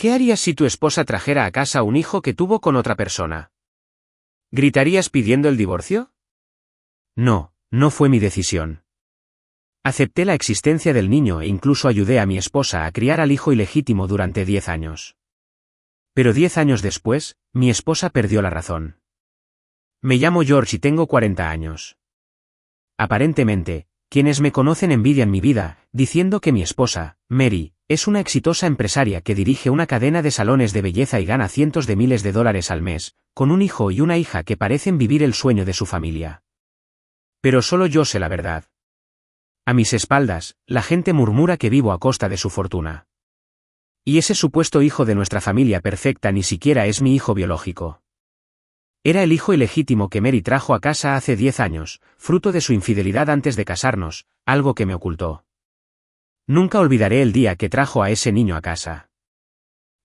¿Qué harías si tu esposa trajera a casa un hijo que tuvo con otra persona? ¿Gritarías pidiendo el divorcio? No, no fue mi decisión. Acepté la existencia del niño e incluso ayudé a mi esposa a criar al hijo ilegítimo durante 10 años. Pero 10 años después, mi esposa perdió la razón. Me llamo George y tengo 40 años. Aparentemente, quienes me conocen envidian mi vida, diciendo que mi esposa, Mary, es una exitosa empresaria que dirige una cadena de salones de belleza y gana cientos de miles de dólares al mes, con un hijo y una hija que parecen vivir el sueño de su familia. Pero solo yo sé la verdad. A mis espaldas, la gente murmura que vivo a costa de su fortuna. Y ese supuesto hijo de nuestra familia perfecta ni siquiera es mi hijo biológico. Era el hijo ilegítimo que Mary trajo a casa hace 10 años, fruto de su infidelidad antes de casarnos, algo que me ocultó. Nunca olvidaré el día que trajo a ese niño a casa.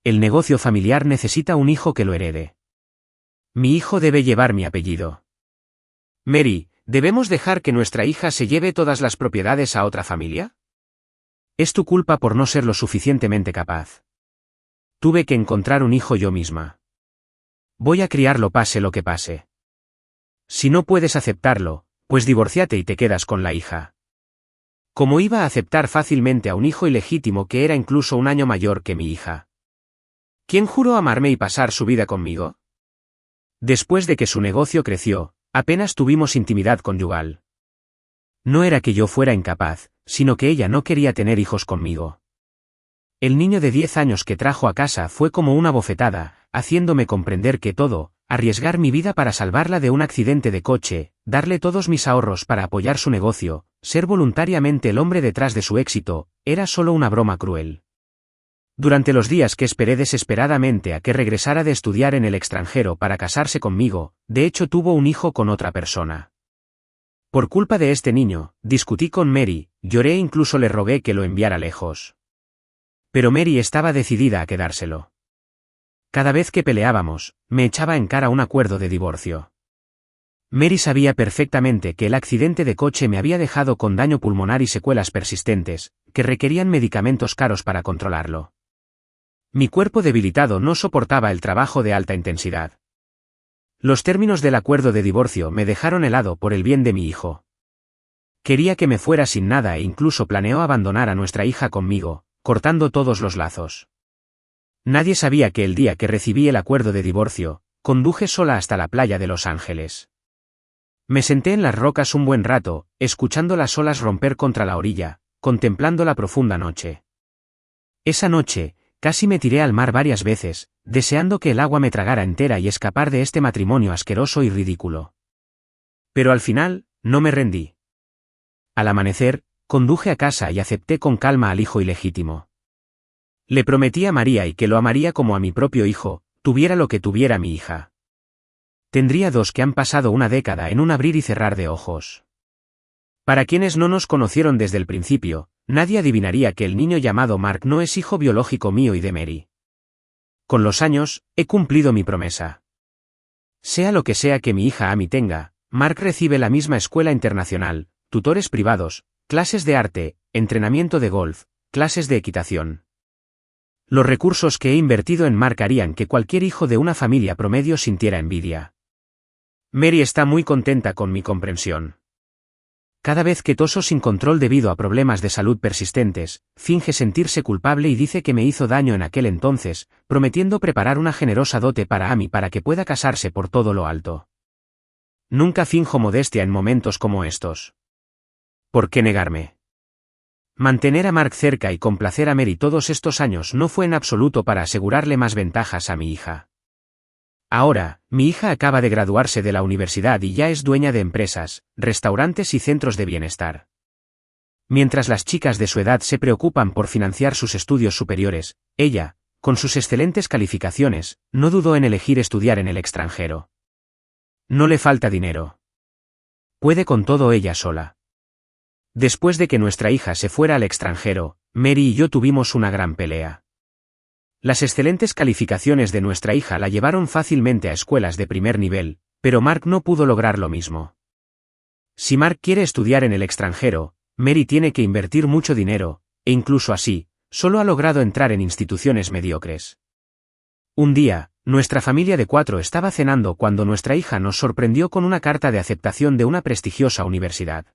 El negocio familiar necesita un hijo que lo herede. Mi hijo debe llevar mi apellido. Mary, ¿debemos dejar que nuestra hija se lleve todas las propiedades a otra familia? Es tu culpa por no ser lo suficientemente capaz. Tuve que encontrar un hijo yo misma. Voy a criarlo pase lo que pase. Si no puedes aceptarlo, pues divórciate y te quedas con la hija. ¿Cómo iba a aceptar fácilmente a un hijo ilegítimo que era incluso un año mayor que mi hija? ¿Quién juró amarme y pasar su vida conmigo? Después de que su negocio creció, apenas tuvimos intimidad conyugal. No era que yo fuera incapaz, sino que ella no quería tener hijos conmigo. El niño de 10 años que trajo a casa fue como una bofetada, haciéndome comprender que todo, arriesgar mi vida para salvarla de un accidente de coche, darle todos mis ahorros para apoyar su negocio, ser voluntariamente el hombre detrás de su éxito, era solo una broma cruel. Durante los días que esperé desesperadamente a que regresara de estudiar en el extranjero para casarse conmigo, de hecho tuvo un hijo con otra persona. Por culpa de este niño, discutí con Mary, lloré e incluso le rogué que lo enviara lejos. Pero Mary estaba decidida a quedárselo. Cada vez que peleábamos, me echaba en cara un acuerdo de divorcio. Mary sabía perfectamente que el accidente de coche me había dejado con daño pulmonar y secuelas persistentes, que requerían medicamentos caros para controlarlo. Mi cuerpo debilitado no soportaba el trabajo de alta intensidad. Los términos del acuerdo de divorcio me dejaron helado por el bien de mi hijo. Quería que me fuera sin nada e incluso planeó abandonar a nuestra hija conmigo, cortando todos los lazos. Nadie sabía que el día que recibí el acuerdo de divorcio, conduje sola hasta la playa de Los Ángeles. Me senté en las rocas un buen rato, escuchando las olas romper contra la orilla, contemplando la profunda noche. Esa noche, casi me tiré al mar varias veces, deseando que el agua me tragara entera y escapar de este matrimonio asqueroso y ridículo. Pero al final, no me rendí. Al amanecer, conduje a casa y acepté con calma al hijo ilegítimo. Le prometí a María y que lo amaría como a mi propio hijo, tuviera lo que tuviera mi hija. Tendría 2 que han pasado una década en un abrir y cerrar de ojos. Para quienes no nos conocieron desde el principio, nadie adivinaría que el niño llamado Mark no es hijo biológico mío y de Mary. Con los años, he cumplido mi promesa. Sea lo que sea que mi hija Amy tenga, Mark recibe la misma escuela internacional, tutores privados, clases de arte, entrenamiento de golf, clases de equitación. Los recursos que he invertido en Mark harían que cualquier hijo de una familia promedio sintiera envidia. Mary está muy contenta con mi comprensión. Cada vez que toso sin control debido a problemas de salud persistentes, finge sentirse culpable y dice que me hizo daño en aquel entonces, prometiendo preparar una generosa dote para Amy para que pueda casarse por todo lo alto. Nunca finjo modestia en momentos como estos. ¿Por qué negarme? Mantener a Mark cerca y complacer a Mary todos estos años no fue en absoluto para asegurarle más ventajas a mi hija. Ahora, mi hija acaba de graduarse de la universidad y ya es dueña de empresas, restaurantes y centros de bienestar. Mientras las chicas de su edad se preocupan por financiar sus estudios superiores, ella, con sus excelentes calificaciones, no dudó en elegir estudiar en el extranjero. No le falta dinero. Puede con todo ella sola. Después de que nuestra hija se fuera al extranjero, Mary y yo tuvimos una gran pelea. Las excelentes calificaciones de nuestra hija la llevaron fácilmente a escuelas de primer nivel, pero Mark no pudo lograr lo mismo. Si Mark quiere estudiar en el extranjero, Mary tiene que invertir mucho dinero, e incluso así, solo ha logrado entrar en instituciones mediocres. Un día, nuestra familia de 4 estaba cenando cuando nuestra hija nos sorprendió con una carta de aceptación de una prestigiosa universidad.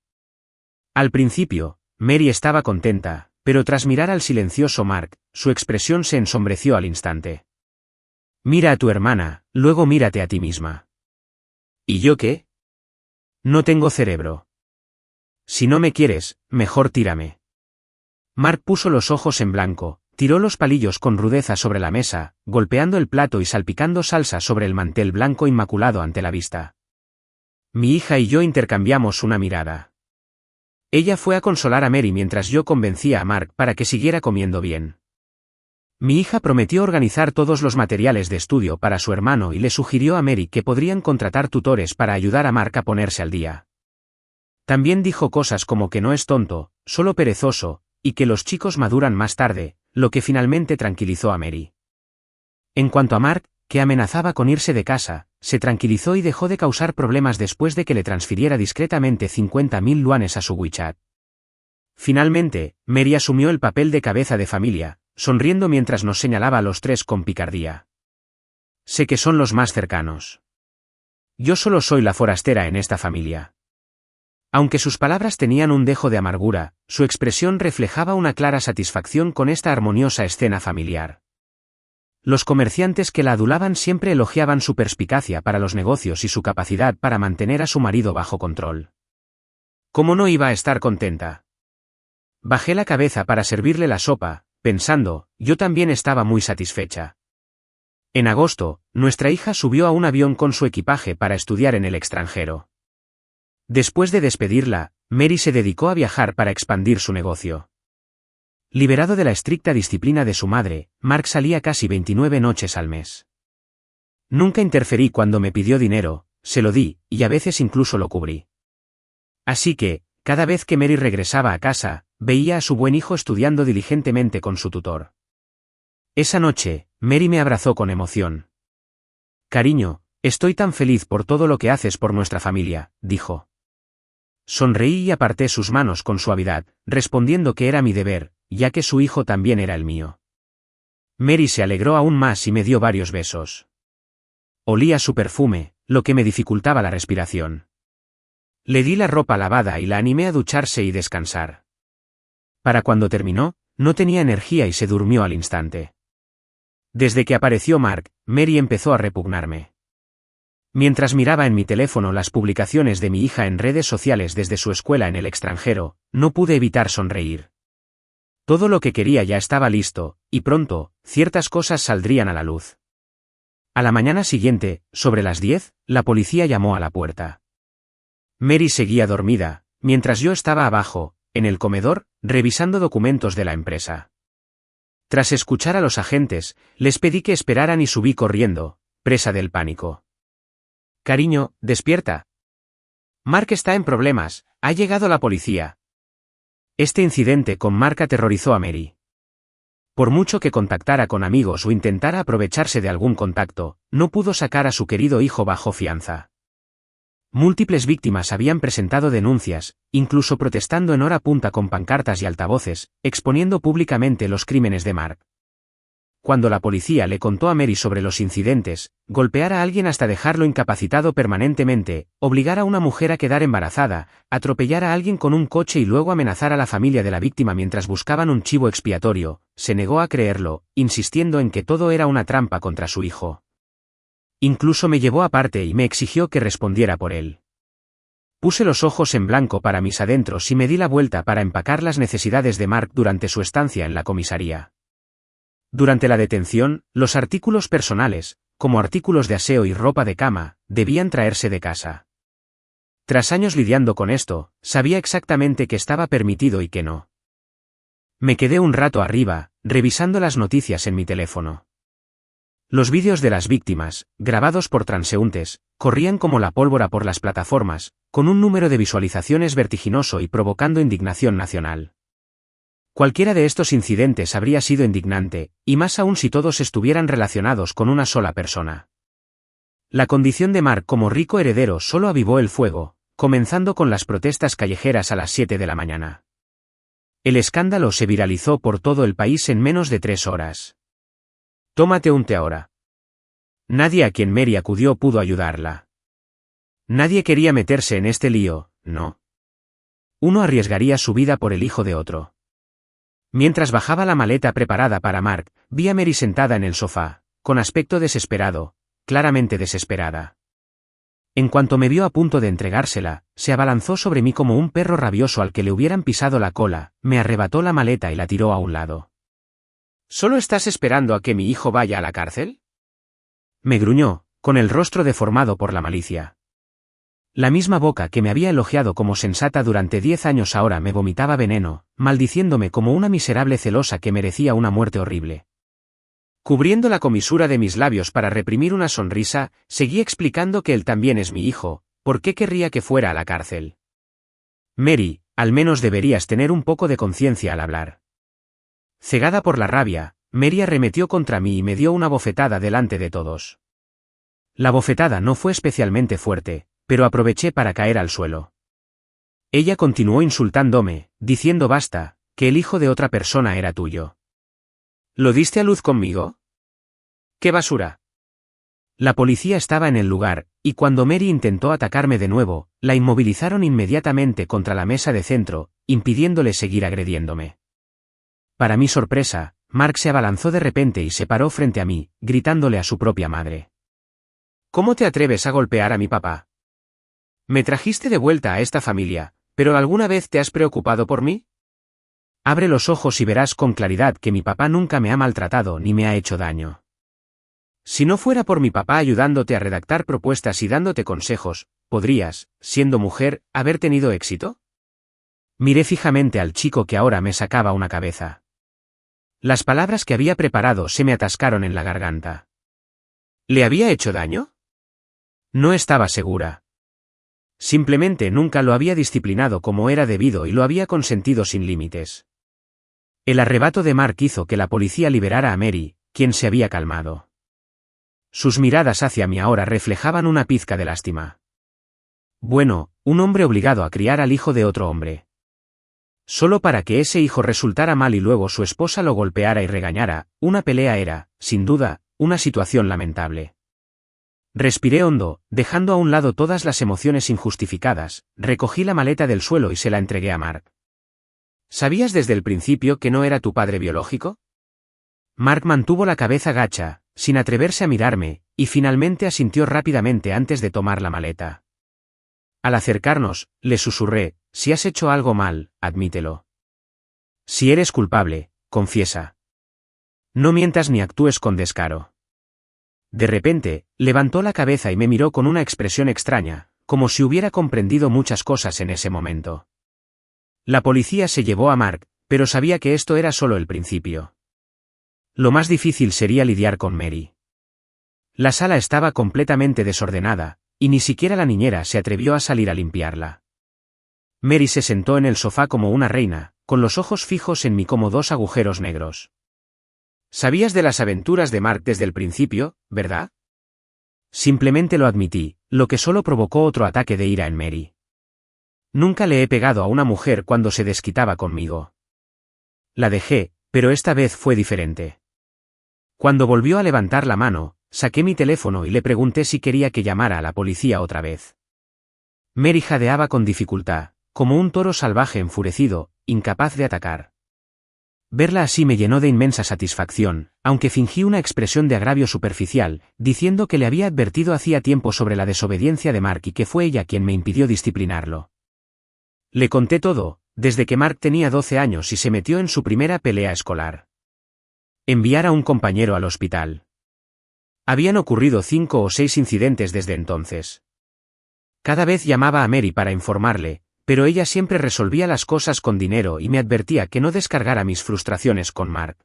Al principio, Mary estaba contenta, pero tras mirar al silencioso Mark, su expresión se ensombreció al instante. Mira a tu hermana, luego mírate a ti misma. ¿Y yo qué? No tengo cerebro. Si no me quieres, mejor tírame. Mark puso los ojos en blanco, tiró los palillos con rudeza sobre la mesa, golpeando el plato y salpicando salsa sobre el mantel blanco inmaculado ante la vista. Mi hija y yo intercambiamos una mirada. Ella fue a consolar a Mary mientras yo convencía a Mark para que siguiera comiendo bien. Mi hija prometió organizar todos los materiales de estudio para su hermano y le sugirió a Mary que podrían contratar tutores para ayudar a Mark a ponerse al día. También dijo cosas como que no es tonto, solo perezoso, y que los chicos maduran más tarde, lo que finalmente tranquilizó a Mary. En cuanto a Mark, que amenazaba con irse de casa, se tranquilizó y dejó de causar problemas después de que le transfiriera discretamente 50.000 yuanes a su WeChat. Finalmente, Mary asumió el papel de cabeza de familia, sonriendo mientras nos señalaba a los 3 con picardía. Sé que son los más cercanos. Yo solo soy la forastera en esta familia. Aunque sus palabras tenían un dejo de amargura, su expresión reflejaba una clara satisfacción con esta armoniosa escena familiar. Los comerciantes que la adulaban siempre elogiaban su perspicacia para los negocios y su capacidad para mantener a su marido bajo control. ¿Cómo no iba a estar contenta? Bajé la cabeza para servirle la sopa, pensando, yo también estaba muy satisfecha. En agosto, nuestra hija subió a un avión con su equipaje para estudiar en el extranjero. Después de despedirla, Mary se dedicó a viajar para expandir su negocio. Liberado de la estricta disciplina de su madre, Mark salía casi 29 noches al mes. Nunca interferí cuando me pidió dinero, se lo di, y a veces incluso lo cubrí. Así que, cada vez que Mary regresaba a casa, veía a su buen hijo estudiando diligentemente con su tutor. Esa noche, Mary me abrazó con emoción. Cariño, estoy tan feliz por todo lo que haces por nuestra familia, dijo. Sonreí y aparté sus manos con suavidad, respondiendo que era mi deber, ya que su hijo también era el mío. Mary se alegró aún más y me dio varios besos. Olía su perfume, lo que me dificultaba la respiración. Le di la ropa lavada y la animé a ducharse y descansar. Para cuando terminó, no tenía energía y se durmió al instante. Desde que apareció Mark, Mary empezó a repugnarme. Mientras miraba en mi teléfono las publicaciones de mi hija en redes sociales desde su escuela en el extranjero, no pude evitar sonreír. Todo lo que quería ya estaba listo, y pronto, ciertas cosas saldrían a la luz. A la mañana siguiente, sobre las 10, la policía llamó a la puerta. Mary seguía dormida, mientras yo estaba abajo, en el comedor, revisando documentos de la empresa. Tras escuchar a los agentes, les pedí que esperaran y subí corriendo, presa del pánico. Cariño, despierta. Mark está en problemas, ha llegado la policía. Este incidente con Mark aterrorizó a Mary. Por mucho que contactara con amigos o intentara aprovecharse de algún contacto, no pudo sacar a su querido hijo bajo fianza. Múltiples víctimas habían presentado denuncias, incluso protestando en hora punta con pancartas y altavoces, exponiendo públicamente los crímenes de Mark. Cuando la policía le contó a Mary sobre los incidentes, golpear a alguien hasta dejarlo incapacitado permanentemente, obligar a una mujer a quedar embarazada, atropellar a alguien con un coche y luego amenazar a la familia de la víctima mientras buscaban un chivo expiatorio, se negó a creerlo, insistiendo en que todo era una trampa contra su hijo. Incluso me llevó aparte y me exigió que respondiera por él. Puse los ojos en blanco para mis adentros y me di la vuelta para empacar las necesidades de Mark durante su estancia en la comisaría. Durante la detención, los artículos personales, como artículos de aseo y ropa de cama, debían traerse de casa. Tras años lidiando con esto, sabía exactamente qué estaba permitido y qué no. Me quedé un rato arriba, revisando las noticias en mi teléfono. Los vídeos de las víctimas, grabados por transeúntes, corrían como la pólvora por las plataformas, con un número de visualizaciones vertiginoso y provocando indignación nacional. Cualquiera de estos incidentes habría sido indignante, y más aún si todos estuvieran relacionados con una sola persona. La condición de Mark como rico heredero solo avivó el fuego, comenzando con las protestas callejeras a las 7 de la mañana. El escándalo se viralizó por todo el país en menos de 3 horas. Tómate un té ahora. Nadie a quien Mary acudió pudo ayudarla. Nadie quería meterse en este lío, no. Uno arriesgaría su vida por el hijo de otro. Mientras bajaba la maleta preparada para Mark, vi a Mary sentada en el sofá, con aspecto desesperado, claramente desesperada. En cuanto me vio a punto de entregársela, se abalanzó sobre mí como un perro rabioso al que le hubieran pisado la cola, me arrebató la maleta y la tiró a un lado. ¿Solo estás esperando a que mi hijo vaya a la cárcel?, me gruñó, con el rostro deformado por la malicia. La misma boca que me había elogiado como sensata durante 10 años ahora me vomitaba veneno, maldiciéndome como una miserable celosa que merecía una muerte horrible. Cubriendo la comisura de mis labios para reprimir una sonrisa, seguí explicando que él también es mi hijo, ¿por qué querría que fuera a la cárcel? Mary, al menos deberías tener un poco de conciencia al hablar. Cegada por la rabia, Mary arremetió contra mí y me dio una bofetada delante de todos. La bofetada no fue especialmente fuerte, pero aproveché para caer al suelo. Ella continuó insultándome, diciendo basta, que el hijo de otra persona era tuyo. ¿Lo diste a luz conmigo? ¡Qué basura! La policía estaba en el lugar, y cuando Mary intentó atacarme de nuevo, la inmovilizaron inmediatamente contra la mesa de centro, impidiéndole seguir agrediéndome. Para mi sorpresa, Mark se abalanzó de repente y se paró frente a mí, gritándole a su propia madre. ¿Cómo te atreves a golpear a mi papá? Me trajiste de vuelta a esta familia, ¿pero alguna vez te has preocupado por mí? Abre los ojos y verás con claridad que mi papá nunca me ha maltratado ni me ha hecho daño. Si no fuera por mi papá ayudándote a redactar propuestas y dándote consejos, ¿podrías, siendo mujer, haber tenido éxito? Miré fijamente al chico que ahora me sacaba una cabeza. Las palabras que había preparado se me atascaron en la garganta. ¿Le había hecho daño? No estaba segura. Simplemente nunca lo había disciplinado como era debido y lo había consentido sin límites. El arrebato de Mark hizo que la policía liberara a Mary, quien se había calmado. Sus miradas hacia mí ahora reflejaban una pizca de lástima. Bueno, un hombre obligado a criar al hijo de otro hombre. Solo para que ese hijo resultara mal y luego su esposa lo golpeara y regañara, una pelea era, sin duda, una situación lamentable. Respiré hondo, dejando a un lado todas las emociones injustificadas, recogí la maleta del suelo y se la entregué a Mark. ¿Sabías desde el principio que no era tu padre biológico? Mark mantuvo la cabeza gacha, sin atreverse a mirarme, y finalmente asintió rápidamente antes de tomar la maleta. Al acercarnos, le susurré, si has hecho algo mal, admítelo. Si eres culpable, confiesa. No mientas ni actúes con descaro. De repente, levantó la cabeza y me miró con una expresión extraña, como si hubiera comprendido muchas cosas en ese momento. La policía se llevó a Mark, pero sabía que esto era solo el principio. Lo más difícil sería lidiar con Mary. La sala estaba completamente desordenada, y ni siquiera la niñera se atrevió a salir a limpiarla. Mary se sentó en el sofá como una reina, con los ojos fijos en mí como dos agujeros negros. Sabías de las aventuras de Mark desde el principio, ¿verdad? Simplemente lo admití, lo que solo provocó otro ataque de ira en Mary. Nunca le he pegado a una mujer cuando se desquitaba conmigo. La dejé, pero esta vez fue diferente. Cuando volvió a levantar la mano, saqué mi teléfono y le pregunté si quería que llamara a la policía otra vez. Mary jadeaba con dificultad, como un toro salvaje enfurecido, incapaz de atacar. Verla así me llenó de inmensa satisfacción, aunque fingí una expresión de agravio superficial, diciendo que le había advertido hacía tiempo sobre la desobediencia de Mark y que fue ella quien me impidió disciplinarlo. Le conté todo, desde que Mark tenía 12 años y se metió en su primera pelea escolar. Enviar a un compañero al hospital. Habían ocurrido 5 o 6 incidentes desde entonces. Cada vez llamaba a Mary para informarle, pero ella siempre resolvía las cosas con dinero y me advertía que no descargara mis frustraciones con Mark.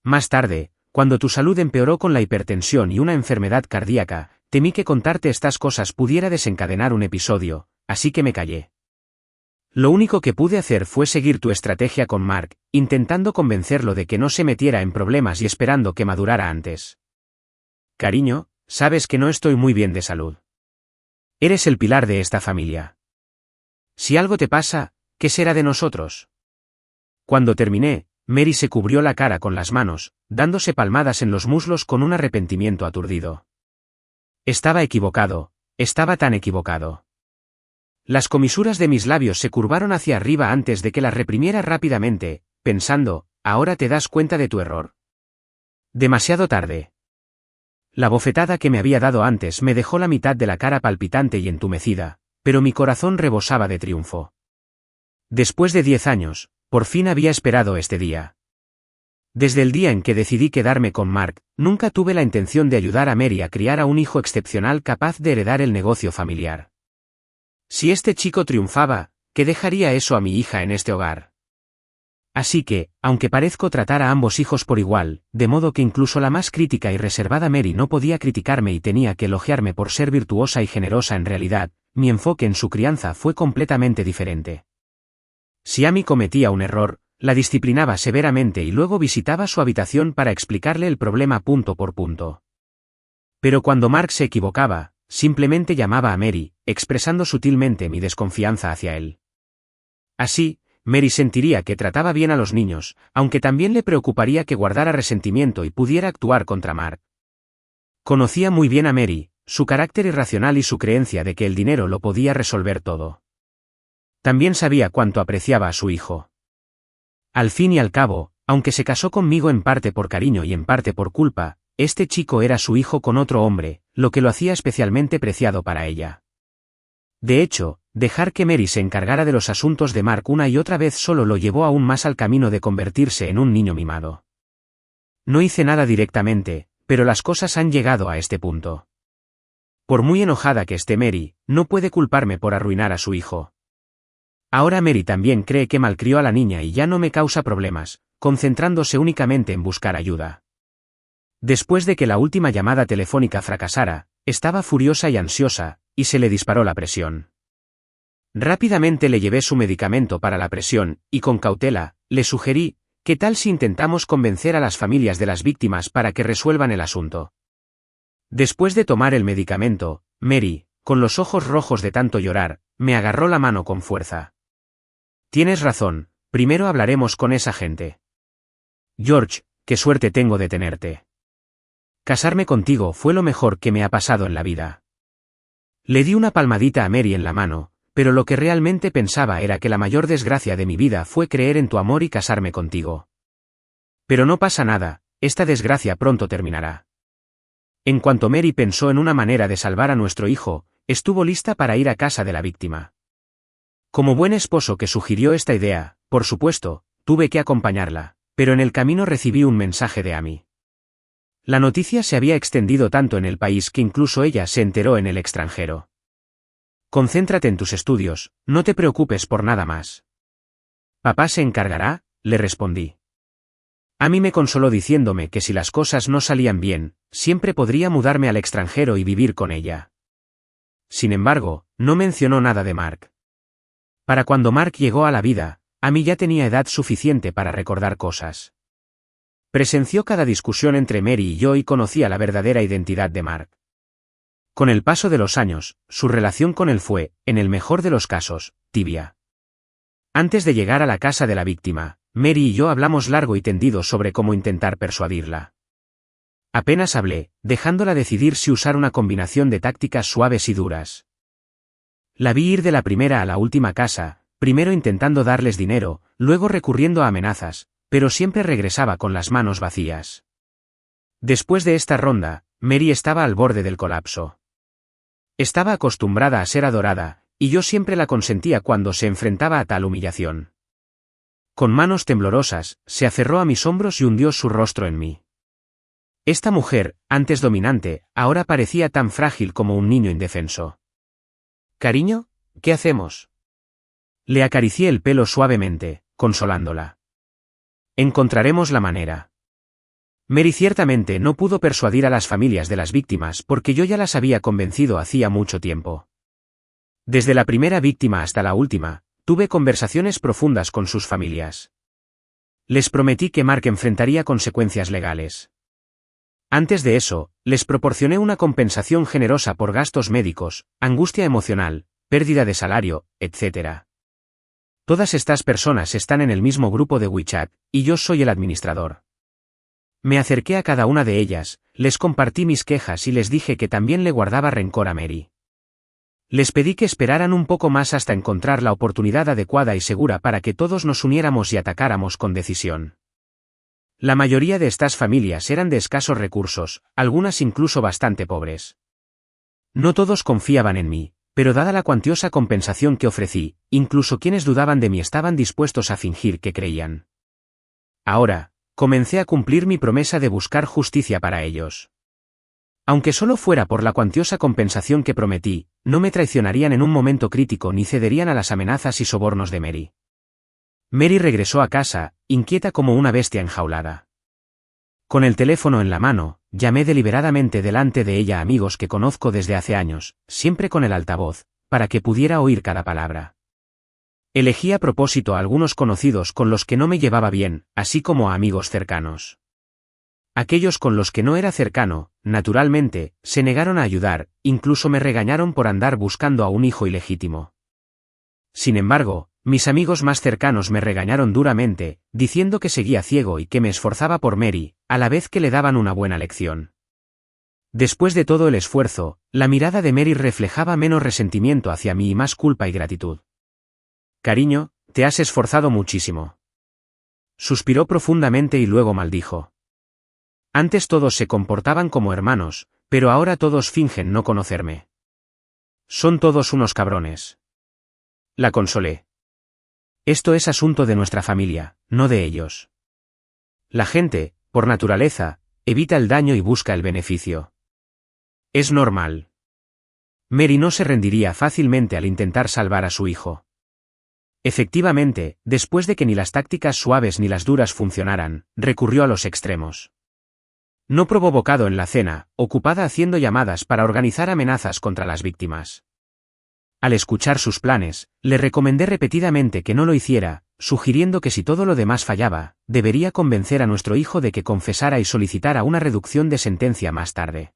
Más tarde, cuando tu salud empeoró con la hipertensión y una enfermedad cardíaca, temí que contarte estas cosas pudiera desencadenar un episodio, así que me callé. Lo único que pude hacer fue seguir tu estrategia con Mark, intentando convencerlo de que no se metiera en problemas y esperando que madurara antes. Cariño, sabes que no estoy muy bien de salud. Eres el pilar de esta familia. Si algo te pasa, ¿qué será de nosotros? Cuando terminé, Mary se cubrió la cara con las manos, dándose palmadas en los muslos con un arrepentimiento aturdido. Estaba equivocado, estaba tan equivocado. Las comisuras de mis labios se curvaron hacia arriba antes de que las reprimiera rápidamente, pensando, ahora te das cuenta de tu error. Demasiado tarde. La bofetada que me había dado antes me dejó la mitad de la cara palpitante y entumecida, pero mi corazón rebosaba de triunfo. Después de 10 años, por fin había esperado este día. Desde el día en que decidí quedarme con Mark, nunca tuve la intención de ayudar a Mary a criar a un hijo excepcional capaz de heredar el negocio familiar. Si este chico triunfaba, ¿qué dejaría eso a mi hija en este hogar? Así que, aunque parezco tratar a ambos hijos por igual, de modo que incluso la más crítica y reservada Mary no podía criticarme y tenía que elogiarme por ser virtuosa y generosa en realidad, mi enfoque en su crianza fue completamente diferente. Si Amy cometía un error, la disciplinaba severamente y luego visitaba su habitación para explicarle el problema punto por punto. Pero cuando Mark se equivocaba, simplemente llamaba a Mary, expresando sutilmente mi desconfianza hacia él. Así, Mary sentiría que trataba bien a los niños, aunque también le preocuparía que guardara resentimiento y pudiera actuar contra Mark. Conocía muy bien a Mary, su carácter irracional y su creencia de que el dinero lo podía resolver todo. También sabía cuánto apreciaba a su hijo. Al fin y al cabo, aunque se casó conmigo en parte por cariño y en parte por culpa, este chico era su hijo con otro hombre, lo que lo hacía especialmente preciado para ella. De hecho, dejar que Mary se encargara de los asuntos de Mark una y otra vez solo lo llevó aún más al camino de convertirse en un niño mimado. No hice nada directamente, pero las cosas han llegado a este punto. Por muy enojada que esté Mary, no puede culparme por arruinar a su hijo. Ahora Mary también cree que malcrió a la niña y ya no me causa problemas, concentrándose únicamente en buscar ayuda. Después de que la última llamada telefónica fracasara, estaba furiosa y ansiosa, y se le disparó la presión. Rápidamente le llevé su medicamento para la presión, y con cautela, le sugerí, ¿qué tal si intentamos convencer a las familias de las víctimas para que resuelvan el asunto? Después de tomar el medicamento, Mary, con los ojos rojos de tanto llorar, me agarró la mano con fuerza. Tienes razón, primero hablaremos con esa gente. George, qué suerte tengo de tenerte. Casarme contigo fue lo mejor que me ha pasado en la vida. Le di una palmadita a Mary en la mano, pero lo que realmente pensaba era que la mayor desgracia de mi vida fue creer en tu amor y casarme contigo. Pero no pasa nada, esta desgracia pronto terminará. En cuanto Mary pensó en una manera de salvar a nuestro hijo, estuvo lista para ir a casa de la víctima. Como buen esposo que sugirió esta idea, por supuesto, tuve que acompañarla, pero en el camino recibí un mensaje de Amy. La noticia se había extendido tanto en el país que incluso ella se enteró en el extranjero. Concéntrate en tus estudios, no te preocupes por nada más. Papá se encargará, le respondí. Amy me consoló diciéndome que si las cosas no salían bien, siempre podría mudarme al extranjero y vivir con ella. Sin embargo, no mencionó nada de Mark. Para cuando Mark llegó a la vida, Amy ya tenía edad suficiente para recordar cosas. Presenció cada discusión entre Mary y yo y conocía la verdadera identidad de Mark. Con el paso de los años, su relación con él fue, en el mejor de los casos, tibia. Antes de llegar a la casa de la víctima, Mary y yo hablamos largo y tendido sobre cómo intentar persuadirla. Apenas hablé, dejándola decidir si usar una combinación de tácticas suaves y duras. La vi ir de la primera a la última casa, primero intentando darles dinero, luego recurriendo a amenazas, pero siempre regresaba con las manos vacías. Después de esta ronda, Mary estaba al borde del colapso. Estaba acostumbrada a ser adorada, y yo siempre la consentía cuando se enfrentaba a tal humillación. Con manos temblorosas, se aferró a mis hombros y hundió su rostro en mí. Esta mujer, antes dominante, ahora parecía tan frágil como un niño indefenso. «Cariño, ¿qué hacemos?» Le acaricié el pelo suavemente, consolándola. «Encontraremos la manera». Mary ciertamente no pudo persuadir a las familias de las víctimas porque yo ya las había convencido hacía mucho tiempo. Desde la primera víctima hasta la última, tuve conversaciones profundas con sus familias. Les prometí que Mark enfrentaría consecuencias legales. Antes de eso, les proporcioné una compensación generosa por gastos médicos, angustia emocional, pérdida de salario, etc. Todas estas personas están en el mismo grupo de WeChat, y yo soy el administrador. Me acerqué a cada una de ellas, les compartí mis quejas y les dije que también le guardaba rencor a Mary. Les pedí que esperaran un poco más hasta encontrar la oportunidad adecuada y segura para que todos nos uniéramos y atacáramos con decisión. La mayoría de estas familias eran de escasos recursos, algunas incluso bastante pobres. No todos confiaban en mí, pero dada la cuantiosa compensación que ofrecí, incluso quienes dudaban de mí estaban dispuestos a fingir que creían. Ahora, comencé a cumplir mi promesa de buscar justicia para ellos. Aunque solo fuera por la cuantiosa compensación que prometí, no me traicionarían en un momento crítico ni cederían a las amenazas y sobornos de Mary. Mary regresó a casa, inquieta como una bestia enjaulada. Con el teléfono en la mano, llamé deliberadamente delante de ella a amigos que conozco desde hace años, siempre con el altavoz, para que pudiera oír cada palabra. Elegí a propósito a algunos conocidos con los que no me llevaba bien, así como a amigos cercanos. Aquellos con los que no era cercano, naturalmente, se negaron a ayudar, incluso me regañaron por andar buscando a un hijo ilegítimo. Sin embargo, mis amigos más cercanos me regañaron duramente, diciendo que seguía ciego y que me esforzaba por Mary, a la vez que le daban una buena lección. Después de todo el esfuerzo, la mirada de Mary reflejaba menos resentimiento hacia mí y más culpa y gratitud. «Cariño, te has esforzado muchísimo». Suspiró profundamente y luego maldijo. «Antes todos se comportaban como hermanos, pero ahora todos fingen no conocerme. Son todos unos cabrones». La consolé. «Esto es asunto de nuestra familia, no de ellos. La gente, por naturaleza, evita el daño y busca el beneficio. Es normal». Mary no se rendiría fácilmente al intentar salvar a su hijo. Efectivamente, después de que ni las tácticas suaves ni las duras funcionaran, recurrió a los extremos. No probó bocado en la cena, ocupada haciendo llamadas para organizar amenazas contra las víctimas. Al escuchar sus planes, le recomendé repetidamente que no lo hiciera, sugiriendo que si todo lo demás fallaba, debería convencer a nuestro hijo de que confesara y solicitara una reducción de sentencia más tarde.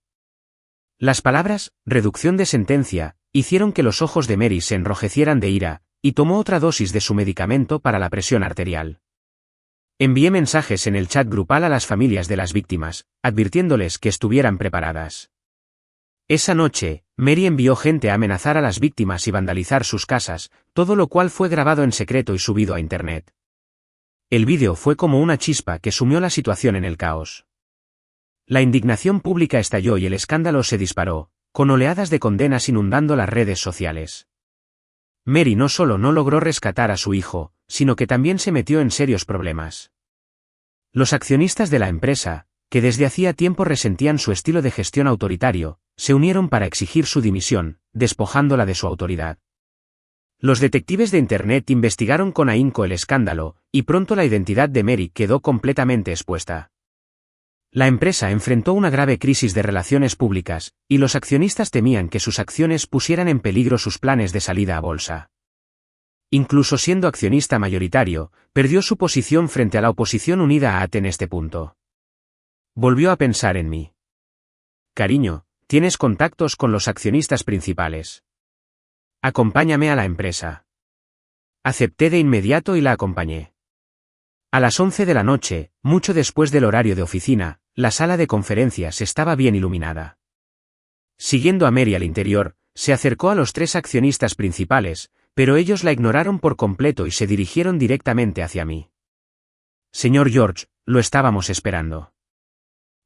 Las palabras, reducción de sentencia, hicieron que los ojos de Mary se enrojecieran de ira, y tomó otra dosis de su medicamento para la presión arterial. Envié mensajes en el chat grupal a las familias de las víctimas, advirtiéndoles que estuvieran preparadas. Esa noche, Mary envió gente a amenazar a las víctimas y vandalizar sus casas, todo lo cual fue grabado en secreto y subido a Internet. El vídeo fue como una chispa que sumió la situación en el caos. La indignación pública estalló y el escándalo se disparó, con oleadas de condenas inundando las redes sociales. Mary no solo no logró rescatar a su hijo, sino que también se metió en serios problemas. Los accionistas de la empresa, que desde hacía tiempo resentían su estilo de gestión autoritario, se unieron para exigir su dimisión, despojándola de su autoridad. Los detectives de Internet investigaron con ahínco el escándalo, y pronto la identidad de Mary quedó completamente expuesta. La empresa enfrentó una grave crisis de relaciones públicas, y los accionistas temían que sus acciones pusieran en peligro sus planes de salida a bolsa. Incluso siendo accionista mayoritario, perdió su posición frente a la oposición unida a AT en este punto. Volvió a pensar en mí. «Cariño, tienes contactos con los accionistas principales. Acompáñame a la empresa». Acepté de inmediato y la acompañé. A las 11 de la noche, mucho después del horario de oficina, la sala de conferencias estaba bien iluminada. Siguiendo a Mary al interior, se acercó a los 3 accionistas principales, pero ellos la ignoraron por completo y se dirigieron directamente hacia mí. «Señor George, lo estábamos esperando».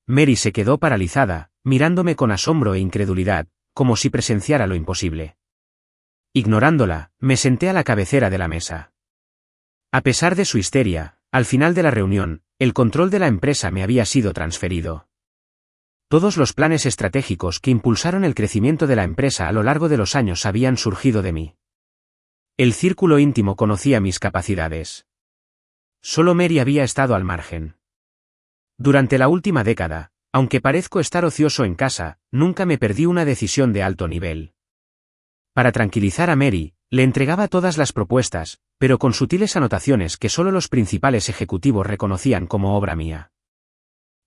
Mary se quedó paralizada, mirándome con asombro e incredulidad, como si presenciara lo imposible. Ignorándola, me senté a la cabecera de la mesa. A pesar de su histeria, al final de la reunión, el control de la empresa me había sido transferido. Todos los planes estratégicos que impulsaron el crecimiento de la empresa a lo largo de los años habían surgido de mí. El círculo íntimo conocía mis capacidades. Solo Mary había estado al margen. Durante la última década, aunque parezco estar ocioso en casa, nunca me perdí una decisión de alto nivel. Para tranquilizar a Mary, le entregaba todas las propuestas, pero con sutiles anotaciones que solo los principales ejecutivos reconocían como obra mía.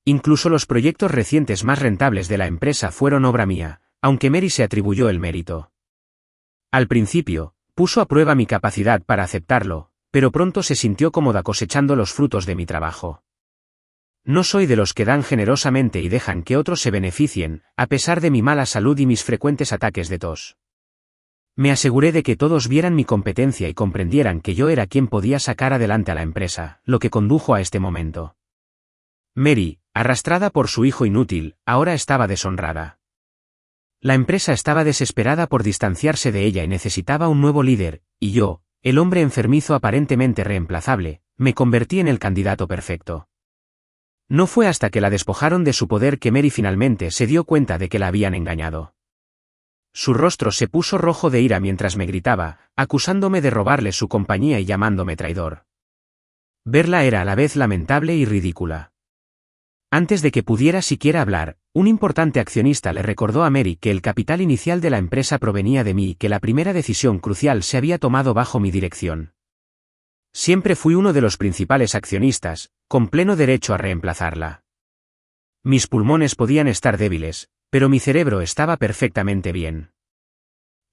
Incluso los proyectos recientes más rentables de la empresa fueron obra mía, aunque Mary se atribuyó el mérito. Al principio, puso a prueba mi capacidad para aceptarlo, pero pronto se sintió cómoda cosechando los frutos de mi trabajo. No soy de los que dan generosamente y dejan que otros se beneficien, a pesar de mi mala salud y mis frecuentes ataques de tos. Me aseguré de que todos vieran mi competencia y comprendieran que yo era quien podía sacar adelante a la empresa, lo que condujo a este momento. Mary, arrastrada por su hijo inútil, ahora estaba deshonrada. La empresa estaba desesperada por distanciarse de ella y necesitaba un nuevo líder, y yo, el hombre enfermizo aparentemente reemplazable, me convertí en el candidato perfecto. No fue hasta que la despojaron de su poder que Mary finalmente se dio cuenta de que la habían engañado. Su rostro se puso rojo de ira mientras me gritaba, acusándome de robarle su compañía y llamándome traidor. Verla era a la vez lamentable y ridícula. Antes de que pudiera siquiera hablar, un importante accionista le recordó a Mary que el capital inicial de la empresa provenía de mí y que la primera decisión crucial se había tomado bajo mi dirección. Siempre fui uno de los principales accionistas, con pleno derecho a reemplazarla. Mis pulmones podían estar débiles, pero mi cerebro estaba perfectamente bien.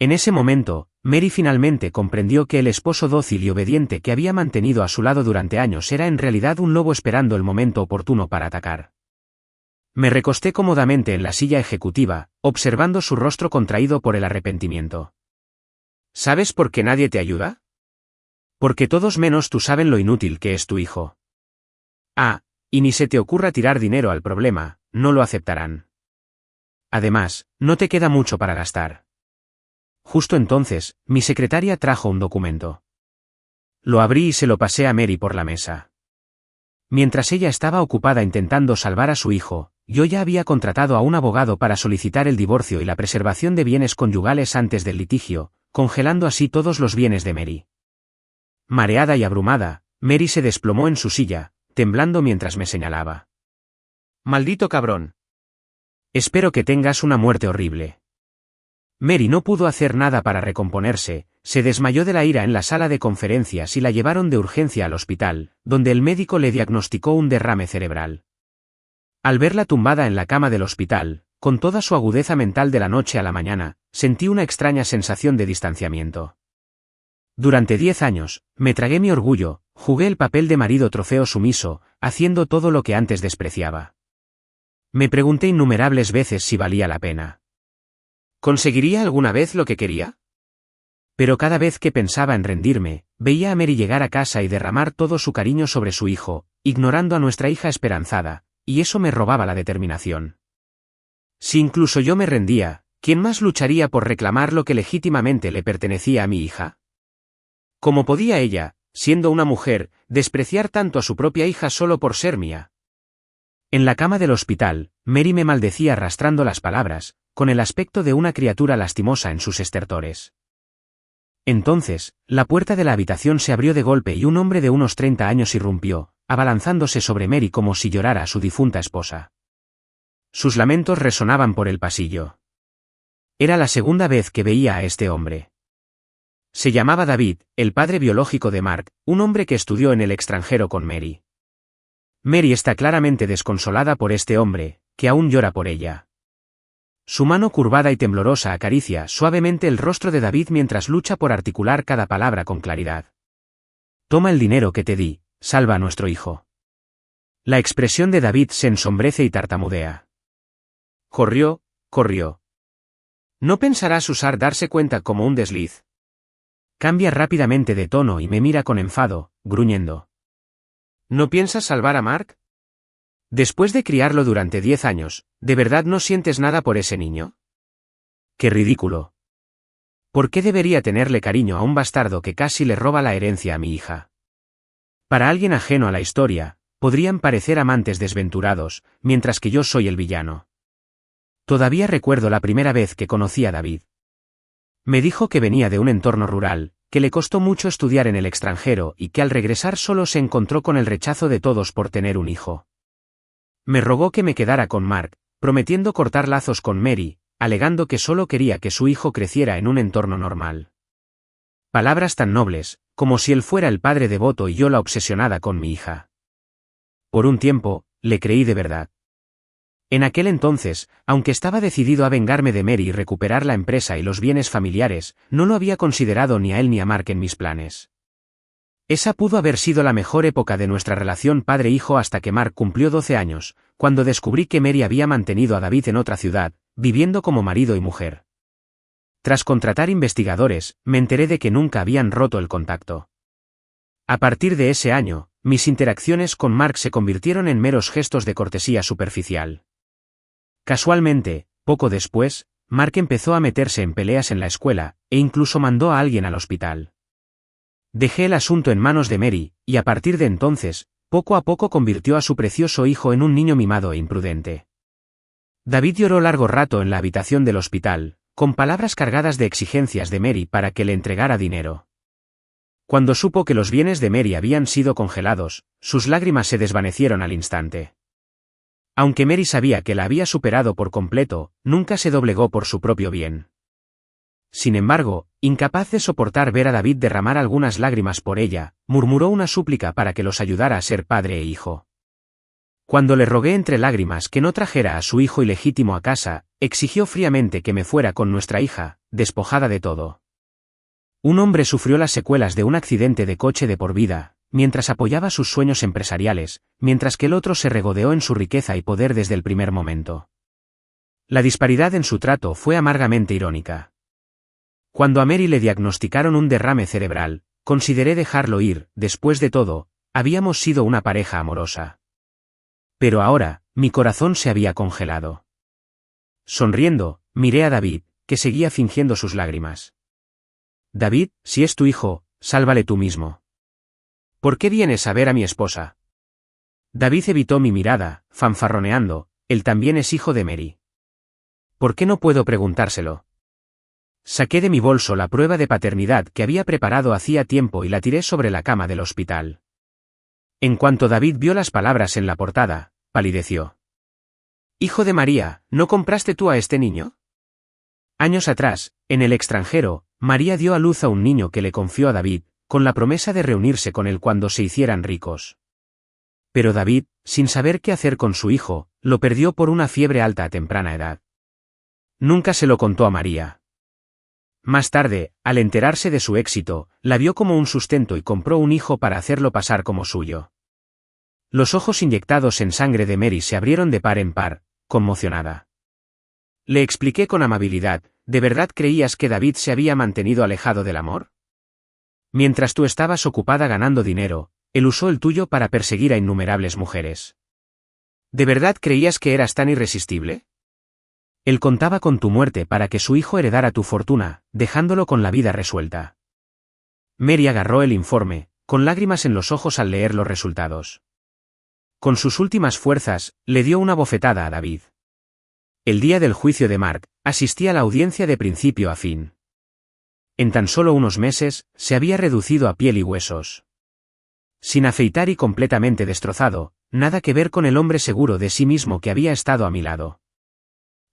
En ese momento, Mary finalmente comprendió que el esposo dócil y obediente que había mantenido a su lado durante años era en realidad un lobo esperando el momento oportuno para atacar. Me recosté cómodamente en la silla ejecutiva, observando su rostro contraído por el arrepentimiento. ¿Sabes por qué nadie te ayuda? Porque todos menos tú saben lo inútil que es tu hijo. Ah, y ni se te ocurra tirar dinero al problema, no lo aceptarán. Además, no te queda mucho para gastar. Justo entonces, mi secretaria trajo un documento. Lo abrí y se lo pasé a Mary por la mesa. Mientras ella estaba ocupada intentando salvar a su hijo, yo ya había contratado a un abogado para solicitar el divorcio y la preservación de bienes conyugales antes del litigio, congelando así todos los bienes de Mary. Mareada y abrumada, Mary se desplomó en su silla, temblando mientras me señalaba. «Maldito cabrón. Espero que tengas una muerte horrible». Mary no pudo hacer nada para recomponerse, se desmayó de la ira en la sala de conferencias y la llevaron de urgencia al hospital, donde el médico le diagnosticó un derrame cerebral. Al verla tumbada en la cama del hospital, con toda su agudeza mental de la noche a la mañana, sentí una extraña sensación de distanciamiento. Durante 10 años, me tragué mi orgullo, jugué el papel de marido trofeo sumiso, haciendo todo lo que antes despreciaba. Me pregunté innumerables veces si valía la pena. ¿Conseguiría alguna vez lo que quería? Pero cada vez que pensaba en rendirme, veía a Mary llegar a casa y derramar todo su cariño sobre su hijo, ignorando a nuestra hija esperanzada, y eso me robaba la determinación. Si incluso yo me rendía, ¿quién más lucharía por reclamar lo que legítimamente le pertenecía a mi hija? ¿Cómo podía ella, siendo una mujer, despreciar tanto a su propia hija solo por ser mía? En la cama del hospital, Mary me maldecía arrastrando las palabras, con el aspecto de una criatura lastimosa en sus estertores. Entonces, la puerta de la habitación se abrió de golpe y un hombre de unos 30 años irrumpió, abalanzándose sobre Mary como si llorara a su difunta esposa. Sus lamentos resonaban por el pasillo. Era la segunda vez que veía a este hombre. Se llamaba David, el padre biológico de Mark, un hombre que estudió en el extranjero con Mary. Mary está claramente desconsolada por este hombre, que aún llora por ella. Su mano curvada y temblorosa acaricia suavemente el rostro de David mientras lucha por articular cada palabra con claridad. «Toma el dinero que te di, salva a nuestro hijo». La expresión de David se ensombrece y tartamudea. «Corrió. ¿No pensarás usar darse cuenta como un desliz?» Cambia rápidamente de tono y me mira con enfado, gruñendo. ¿No piensas salvar a Mark? Después de criarlo durante 10 años, ¿de verdad no sientes nada por ese niño? ¡Qué ridículo! ¿Por qué debería tenerle cariño a un bastardo que casi le roba la herencia a mi hija? Para alguien ajeno a la historia, podrían parecer amantes desventurados, mientras que yo soy el villano. Todavía recuerdo la primera vez que conocí a David. Me dijo que venía de un entorno rural, que le costó mucho estudiar en el extranjero y que al regresar solo se encontró con el rechazo de todos por tener un hijo. Me rogó que me quedara con Mark, prometiendo cortar lazos con Mary, alegando que solo quería que su hijo creciera en un entorno normal. Palabras tan nobles, como si él fuera el padre devoto y yo la obsesionada con mi hija. Por un tiempo, le creí de verdad. En aquel entonces, aunque estaba decidido a vengarme de Mary y recuperar la empresa y los bienes familiares, no lo había considerado ni a él ni a Mark en mis planes. Esa pudo haber sido la mejor época de nuestra relación padre-hijo hasta que Mark cumplió 12 años, cuando descubrí que Mary había mantenido a David en otra ciudad, viviendo como marido y mujer. Tras contratar investigadores, me enteré de que nunca habían roto el contacto. A partir de ese año, mis interacciones con Mark se convirtieron en meros gestos de cortesía superficial. Casualmente, poco después, Mark empezó a meterse en peleas en la escuela, e incluso mandó a alguien al hospital. Dejé el asunto en manos de Mary, y a partir de entonces, poco a poco convirtió a su precioso hijo en un niño mimado e imprudente. David lloró largo rato en la habitación del hospital, con palabras cargadas de exigencias de Mary para que le entregara dinero. Cuando supo que los bienes de Mary habían sido congelados, sus lágrimas se desvanecieron al instante. Aunque Mary sabía que la había superado por completo, nunca se doblegó por su propio bien. Sin embargo, incapaz de soportar ver a David derramar algunas lágrimas por ella, murmuró una súplica para que los ayudara a ser padre e hijo. Cuando le rogué entre lágrimas que no trajera a su hijo ilegítimo a casa, exigió fríamente que me fuera con nuestra hija, despojada de todo. Un hombre sufrió las secuelas de un accidente de coche de por vida, mientras apoyaba sus sueños empresariales, mientras que el otro se regodeó en su riqueza y poder desde el primer momento. La disparidad en su trato fue amargamente irónica. Cuando a Mary le diagnosticaron un derrame cerebral, consideré dejarlo ir. Después de todo, habíamos sido una pareja amorosa. Pero ahora, mi corazón se había congelado. Sonriendo, miré a David, que seguía fingiendo sus lágrimas. David, si es tu hijo, sálvale tú mismo. ¿Por qué vienes a ver a mi esposa? David evitó mi mirada, fanfarroneando, él también es hijo de Mary. ¿Por qué no puedo preguntárselo? Saqué de mi bolso la prueba de paternidad que había preparado hacía tiempo y la tiré sobre la cama del hospital. En cuanto David vio las palabras en la portada, palideció. Hijo de María, ¿no compraste tú a este niño? Años atrás, en el extranjero, María dio a luz a un niño que le confió a David, con la promesa de reunirse con él cuando se hicieran ricos. Pero David, sin saber qué hacer con su hijo, lo perdió por una fiebre alta a temprana edad. Nunca se lo contó a María. Más tarde, al enterarse de su éxito, la vio como un sustento y compró un hijo para hacerlo pasar como suyo. Los ojos inyectados en sangre de Mary se abrieron de par en par, conmocionada. Le expliqué con amabilidad, ¿de verdad creías que David se había mantenido alejado del amor? Mientras tú estabas ocupada ganando dinero, él usó el tuyo para perseguir a innumerables mujeres. ¿De verdad creías que eras tan irresistible? Él contaba con tu muerte para que su hijo heredara tu fortuna, dejándolo con la vida resuelta. Mary agarró el informe, con lágrimas en los ojos al leer los resultados. Con sus últimas fuerzas, le dio una bofetada a David. El día del juicio de Mark, asistí a la audiencia de principio a fin. En tan solo unos meses, se había reducido a piel y huesos. Sin afeitar y completamente destrozado, nada que ver con el hombre seguro de sí mismo que había estado a mi lado.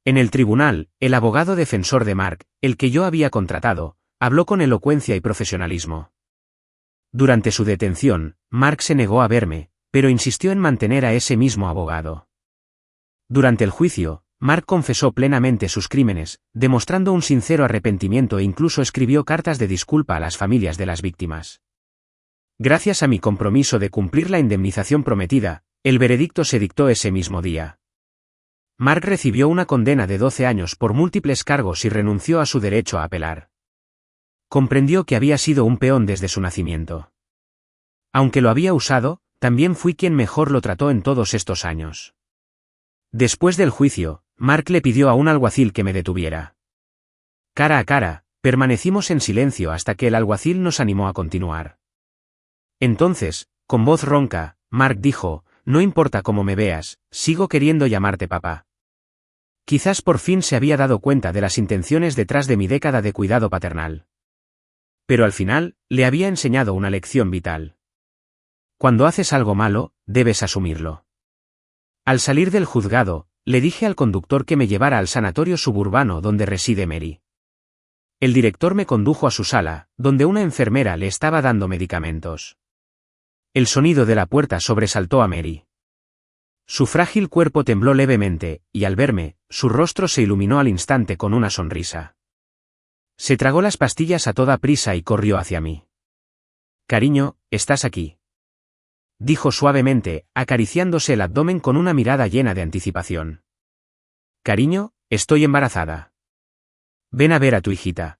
En el tribunal, el abogado defensor de Mark, el que yo había contratado, habló con elocuencia y profesionalismo. Durante su detención, Mark se negó a verme, pero insistió en mantener a ese mismo abogado. Durante el juicio, Mark confesó plenamente sus crímenes, demostrando un sincero arrepentimiento e incluso escribió cartas de disculpa a las familias de las víctimas. Gracias a mi compromiso de cumplir la indemnización prometida, el veredicto se dictó ese mismo día. Mark recibió una condena de 12 años por múltiples cargos y renunció a su derecho a apelar. Comprendió que había sido un peón desde su nacimiento. Aunque lo había usado, también fui quien mejor lo trató en todos estos años. Después del juicio, Mark le pidió a un alguacil que me detuviera. Cara a cara, permanecimos en silencio hasta que el alguacil nos animó a continuar. Entonces, con voz ronca, Mark dijo, no importa cómo me veas, sigo queriendo llamarte papá. Quizás por fin se había dado cuenta de las intenciones detrás de mi década de cuidado paternal. Pero al final, le había enseñado una lección vital. Cuando haces algo malo, debes asumirlo. Al salir del juzgado, le dije al conductor que me llevara al sanatorio suburbano donde reside Mary. El director me condujo a su sala, donde una enfermera le estaba dando medicamentos. El sonido de la puerta sobresaltó a Mary. Su frágil cuerpo tembló levemente, y al verme, su rostro se iluminó al instante con una sonrisa. Se tragó las pastillas a toda prisa y corrió hacia mí. Cariño, ¿estás aquí?, dijo suavemente, acariciándose el abdomen con una mirada llena de anticipación. Cariño, estoy embarazada. Ven a ver a tu hijita.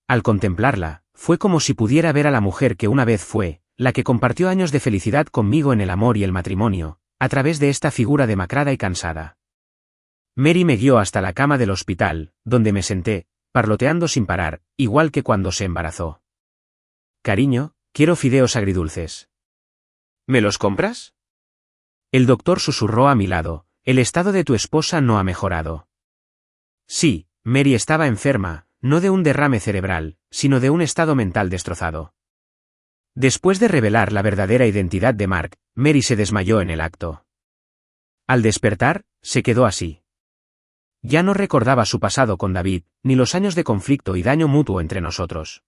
Al contemplarla, fue como si pudiera ver a la mujer que una vez fue, la que compartió años de felicidad conmigo en el amor y el matrimonio, a través de esta figura demacrada y cansada. Mary me guió hasta la cama del hospital, donde me senté, parloteando sin parar, igual que cuando se embarazó. Cariño, quiero fideos agridulces. ¿Me los compras? El doctor susurró a mi lado, el estado de tu esposa no ha mejorado. Sí, Mary estaba enferma, no de un derrame cerebral, sino de un estado mental destrozado. Después de revelar la verdadera identidad de Mark, Mary se desmayó en el acto. Al despertar, se quedó así. Ya no recordaba su pasado con David, ni los años de conflicto y daño mutuo entre nosotros.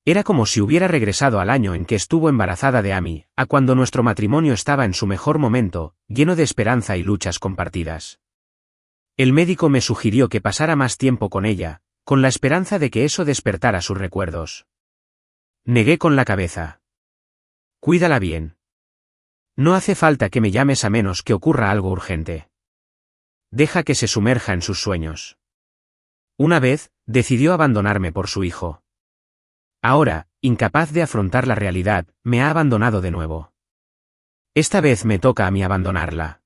Era como si hubiera regresado al año en que estuvo embarazada de Amy, a cuando nuestro matrimonio estaba en su mejor momento, lleno de esperanza y luchas compartidas. El médico me sugirió que pasara más tiempo con ella, con la esperanza de que eso despertara sus recuerdos. Negué con la cabeza. Cuídala bien. No hace falta que me llames a menos que ocurra algo urgente. Deja que se sumerja en sus sueños. Una vez, decidió abandonarme por su hijo. Ahora, incapaz de afrontar la realidad, me ha abandonado de nuevo. Esta vez me toca a mí abandonarla.